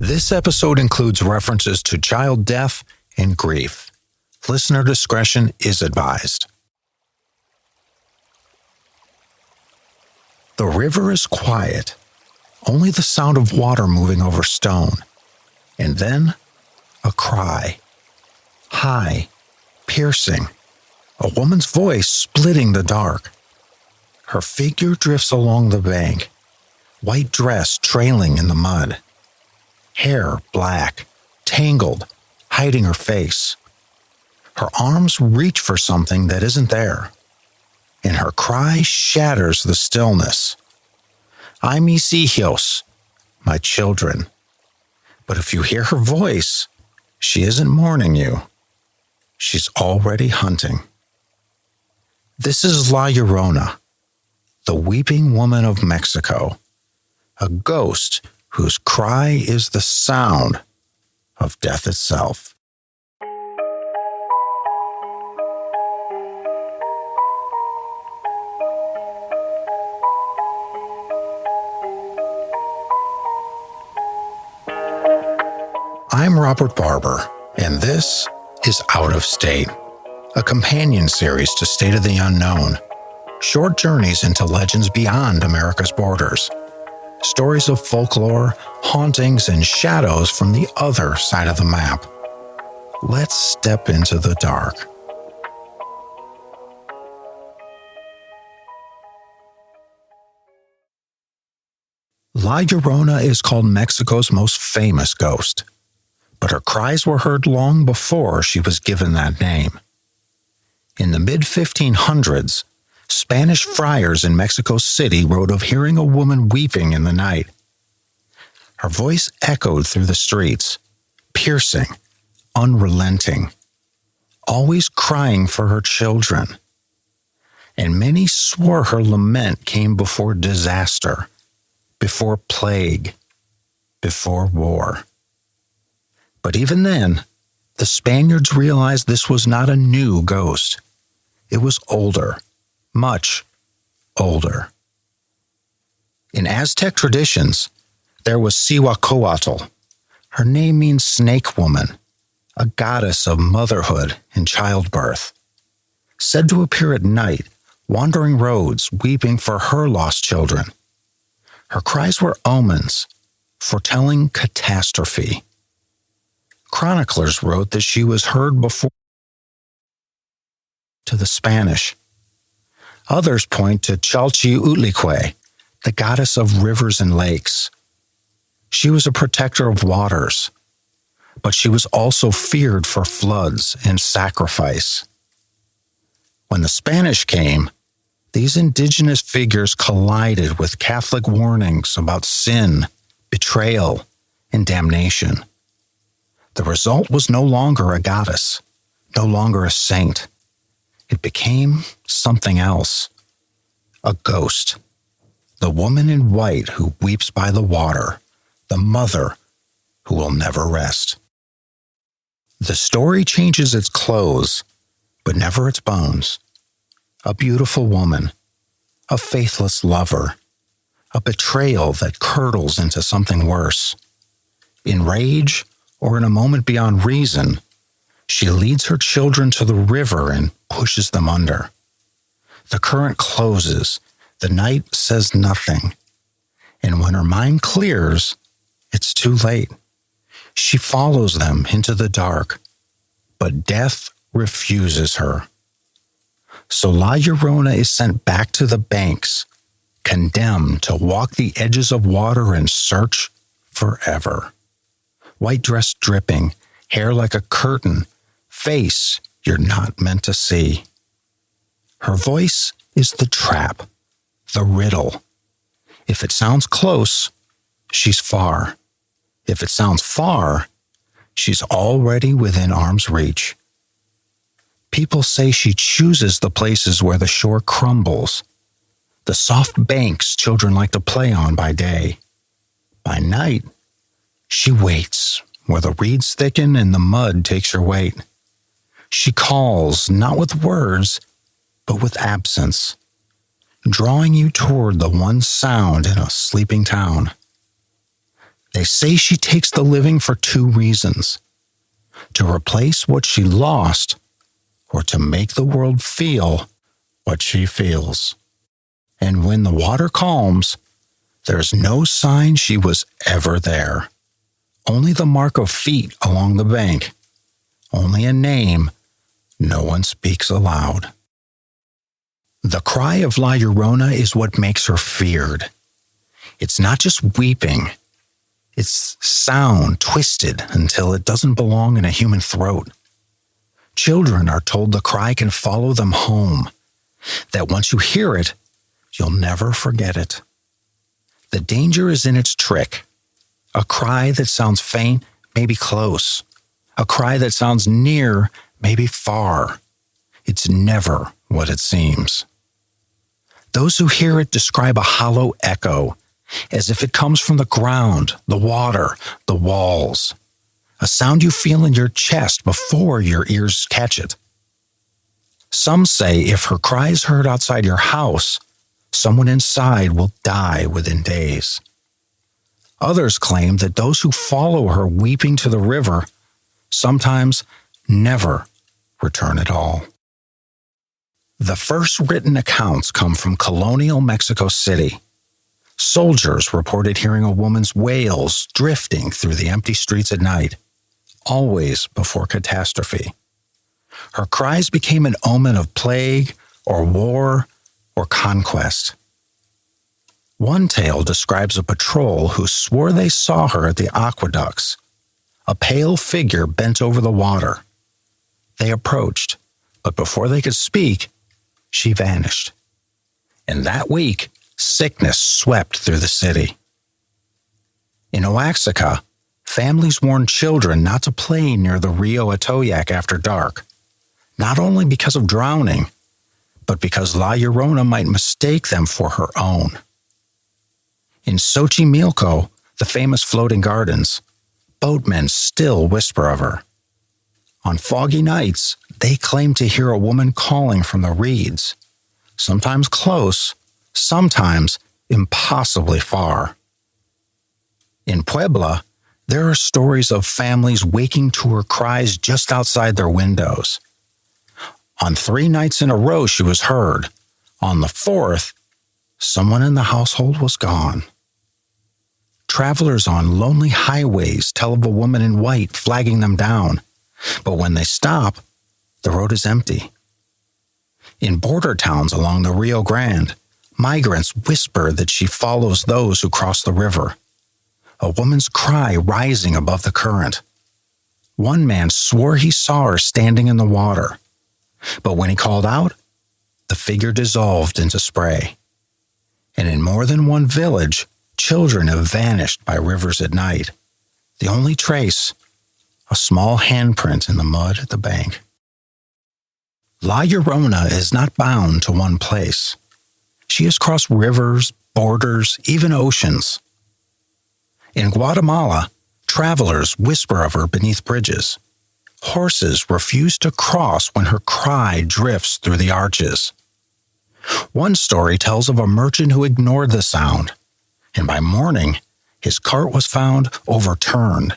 This episode includes references to child death and grief. Listener discretion is advised. The river is quiet, only the sound of water moving over stone, and then a cry. High, piercing, a woman's voice splitting the dark. Her figure drifts along the bank, white dress trailing in the mud. Hair black, tangled, hiding her face. Her arms reach for something that isn't there, and her cry shatters the stillness. "I mis hijos," my children. But if you hear her voice, she isn't mourning you. She's already hunting. This is La Llorona, the weeping woman of Mexico, a ghost whose cry is the sound of death itself. I'm Robert Barber, and this is Out of State, a companion series to State of the Unknown, short journeys into legends beyond America's borders, stories of folklore, hauntings, and shadows from the other side of the map. Let's step into the dark. La Llorona is called Mexico's most famous ghost, but her cries were heard long before she was given that name. In the mid-1500s, Spanish friars in Mexico City wrote of hearing a woman weeping in the night. Her voice echoed through the streets, piercing, unrelenting, always crying for her children. And many swore her lament came before disaster, before plague, before war. But even then, the Spaniards realized this was not a new ghost. It was older, much older. In Aztec traditions, there was Cihuacoatl. Her name means snake woman, a goddess of motherhood and childbirth. Said to appear at night, wandering roads, weeping for her lost children. Her cries were omens, foretelling catastrophe. Chroniclers wrote that she was heard before to the Spanish. Others point to Chalchiuhtlicue, the goddess of rivers and lakes. She was a protector of waters, but she was also feared for floods and sacrifice. When the Spanish came, these indigenous figures collided with Catholic warnings about sin, betrayal, and damnation. The result was no longer a goddess, no longer a saint. It became something else. A ghost. The woman in white who weeps by the water. The mother who will never rest. The story changes its clothes, but never its bones. A beautiful woman. A faithless lover. A betrayal that curdles into something worse. In rage, or in a moment beyond reason, she leads her children to the river and pushes them under. The current closes, the night says nothing, and when her mind clears, it's too late. She follows them into the dark, but death refuses her. So La Llorona is sent back to the banks, condemned to walk the edges of water and search forever. White dress dripping, hair like a curtain, face you're not meant to see. Her voice is the trap, the riddle. If it sounds close, she's far. If it sounds far, she's already within arm's reach. People say she chooses the places where the shore crumbles, the soft banks children like to play on by day. By night, she waits where the reeds thicken and the mud takes her weight. She calls, not with words, but with absence, drawing you toward the one sound in a sleeping town. They say she takes the living for two reasons: to replace what she lost, or to make the world feel what she feels. And when the water calms, there's no sign she was ever there. Only the mark of feet along the bank. Only a name no one speaks aloud. The cry of La Llorona is what makes her feared. It's not just weeping. It's sound twisted until it doesn't belong in a human throat. Children are told the cry can follow them home, that once you hear it, you'll never forget it. The danger is in its trick. A cry that sounds faint may be close. A cry that sounds near may be far. It's never what it seems. Those who hear it describe a hollow echo, as if it comes from the ground, the water, the walls. A sound you feel in your chest before your ears catch it. Some say if her cry is heard outside your house, someone inside will die within days. Others claim that those who follow her weeping to the river sometimes never return at all. The first written accounts come from colonial Mexico City. Soldiers reported hearing a woman's wails drifting through the empty streets at night, always before catastrophe. Her cries became an omen of plague or war or conquest. One tale describes a patrol who swore they saw her at the aqueducts, a pale figure bent over the water. They approached, but before they could speak, she vanished. In that week, sickness swept through the city. In Oaxaca, families warned children not to play near the Rio Atoyac after dark, not only because of drowning, but because La Llorona might mistake them for her own. In Xochimilco, the famous floating gardens, boatmen still whisper of her. On foggy nights, they claim to hear a woman calling from the reeds, sometimes close, sometimes impossibly far. In Puebla, there are stories of families waking to her cries just outside their windows. On 3 nights in a row she was heard. On the 4th, someone in the household was gone. Travelers on lonely highways tell of a woman in white flagging them down, but when they stop, the road is empty. In border towns along the Rio Grande, migrants whisper that she follows those who cross the river, a woman's cry rising above the current. One man swore he saw her standing in the water, but when he called out, the figure dissolved into spray. And in more than one village, children have vanished by rivers at night. The only trace, a small handprint in the mud at the bank. La Llorona is not bound to one place. She has crossed rivers, borders, even oceans. In Guatemala, travelers whisper of her beneath bridges. Horses refuse to cross when her cry drifts through the arches. One story tells of a merchant who ignored the sound, and by morning, his cart was found overturned,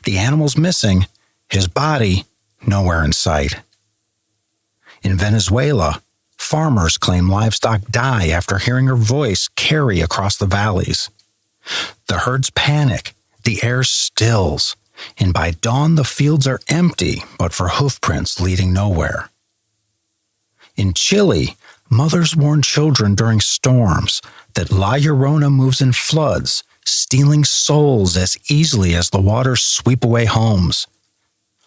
the animals missing, his body nowhere in sight. In Venezuela, farmers claim livestock die after hearing her voice carry across the valleys. The herds panic, the air stills, and by dawn the fields are empty but for hoofprints leading nowhere. In Chile, mothers warn children during storms that La Llorona moves in floods, stealing souls as easily as the waters sweep away homes.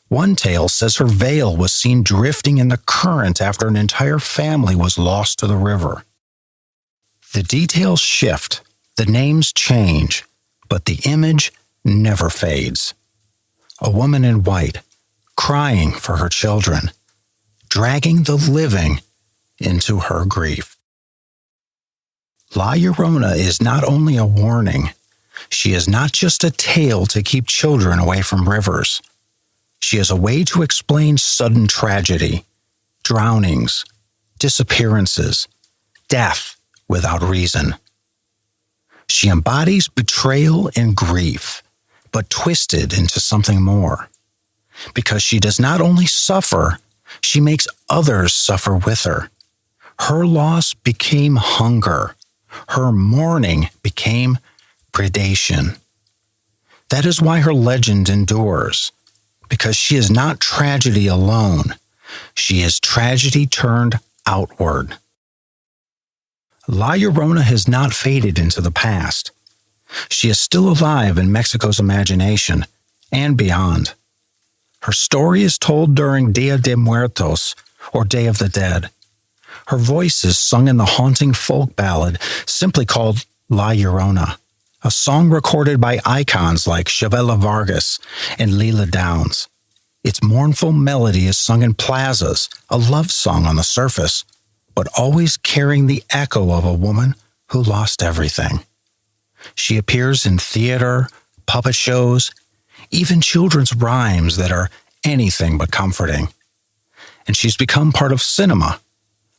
One tale says her veil was seen drifting in the current after an entire family was lost to the river. The details shift, the names change, but the image never fades. A woman in white, crying for her children, dragging the living into her grief. La Llorona is not only a warning, she is not just a tale to keep children away from rivers. She is a way to explain sudden tragedy, drownings, disappearances, death without reason. She embodies betrayal and grief, but twisted into something more. Because she does not only suffer, she makes others suffer with her. Her loss became hunger. Her mourning became predation. That is why her legend endures, because she is not tragedy alone. She is tragedy turned outward. La Llorona has not faded into the past. She is still alive in Mexico's imagination and beyond. Her story is told during Dia de Muertos, or Day of the Dead. Her voice is sung in the haunting folk ballad simply called La Llorona, a song recorded by icons like Chavela Vargas and Lila Downs. Its mournful melody is sung in plazas, a love song on the surface, but always carrying the echo of a woman who lost everything. She appears in theater, puppet shows, even children's rhymes that are anything but comforting. And she's become part of cinema,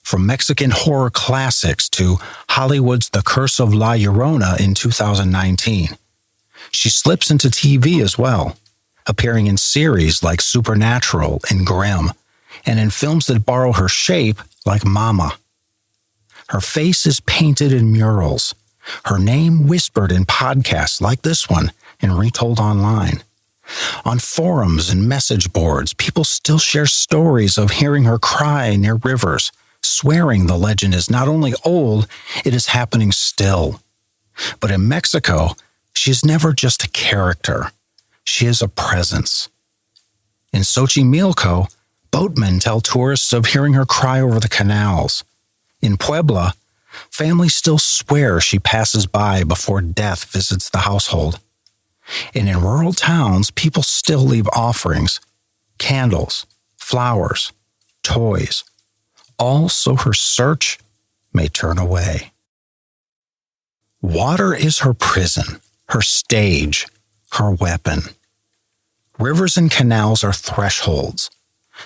from Mexican horror classics to Hollywood's The Curse of La Llorona in 2019. She slips into TV as well, appearing in series like Supernatural and Grimm, and in films that borrow her shape like Mama. Her face is painted in murals, her name whispered in podcasts like this one and retold online. On forums and message boards, people still share stories of hearing her cry near rivers, swearing the legend is not only old, it is happening still. But in Mexico, she is never just a character. She is a presence. In Xochimilco, boatmen tell tourists of hearing her cry over the canals. In Puebla, families still swear she passes by before death visits the household. And in rural towns, people still leave offerings, candles, flowers, toys, all so her search may turn away. Water is her prison, her stage, her weapon. Rivers and canals are thresholds,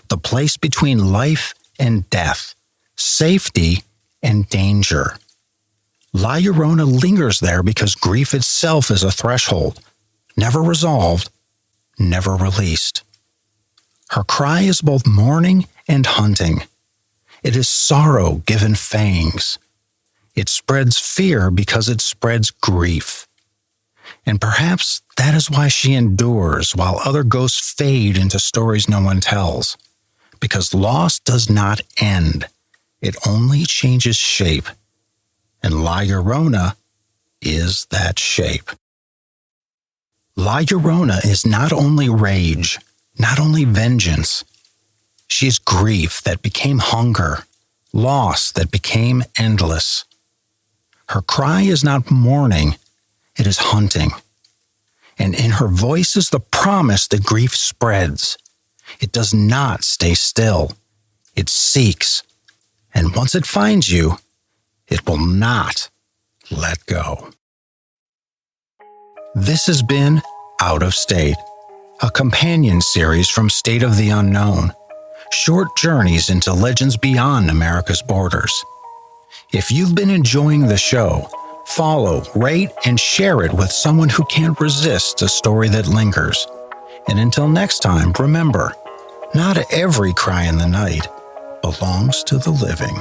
the place between life and death, safety and danger. La Llorona lingers there because grief itself is a threshold, never resolved, never released. Her cry is both mourning and hunting. It is sorrow given fangs. It spreads fear because it spreads grief. And perhaps that is why she endures while other ghosts fade into stories no one tells. Because loss does not end. It only changes shape. And La Llorona is that shape. La Llorona is not only rage, not only vengeance. She is grief that became hunger, loss that became endless. Her cry is not mourning, it is hunting. And in her voice is the promise that grief spreads. It does not stay still. It seeks. And once it finds you, it will not let go. This has been Out of State, a companion series from State of the Unknown, short journeys into legends beyond America's borders. If you've been enjoying the show, follow, rate, and share it with someone who can't resist a story that lingers. And until next time, remember, not every cry in the night belongs to the living.